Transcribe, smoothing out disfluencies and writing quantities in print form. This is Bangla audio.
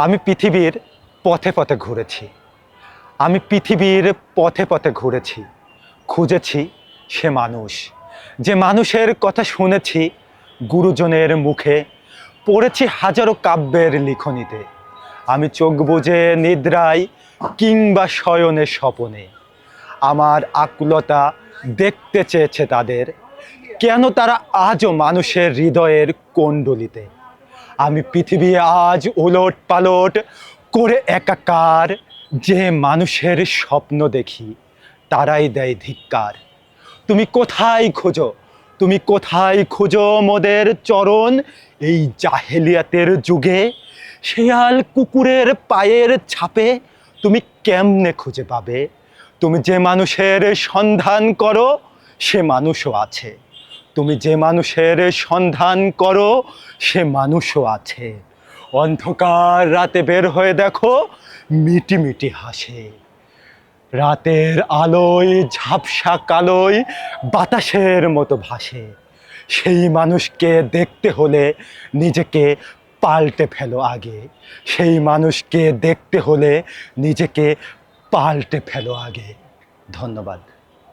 আমি পৃথিবীর পথে পথে ঘুরেছি। আমি পৃথিবীর পথে পথে ঘুরেছি, খুঁজেছি সে মানুষ, যে মানুষের কথা শুনেছি গুরুজনের মুখে, পড়েছি হাজারো কাব্যের লিখনীতে। আমি চোখ বুজে নিদ্রায় কিংবা শয়নে স্বপনে আমার আকুলতা দেখতে চেয়েছে তাদের, কেন তারা আজও মানুষের হৃদয়ের কোণ্ডলিতে। আমি পৃথিবী আজ ওলট পালট করে একাকার, যে মানুষের স্বপ্ন দেখি তারাই দেয় ধিক্কার। তুমি কোথায় খোঁজো, তুমি কোথায় খোঁজো মোদের চরণ এই জাহেলিয়াতের যুগে? শেয়াল কুকুরের পায়ের ছাপে তুমি কেমনে খুঁজে পাবে? তুমি যে মানুষের সন্ধান করো সে মানুষও আছে, তুমি যে মানুষের সন্ধান করো সে মানুষও আছে। অন্ধকার রাতে বের হয়ে দেখো মিটি মিটি হাসে, রাতের আলোয় ঝাপসা কালোয় বাতাসের মতো ভাসে। সেই মানুষকে দেখতে হলে নিজেকে পাল্টে ফেলো আগে, সেই মানুষকে দেখতে হলে নিজেকে পাল্টে ফেলো আগে। ধন্যবাদ।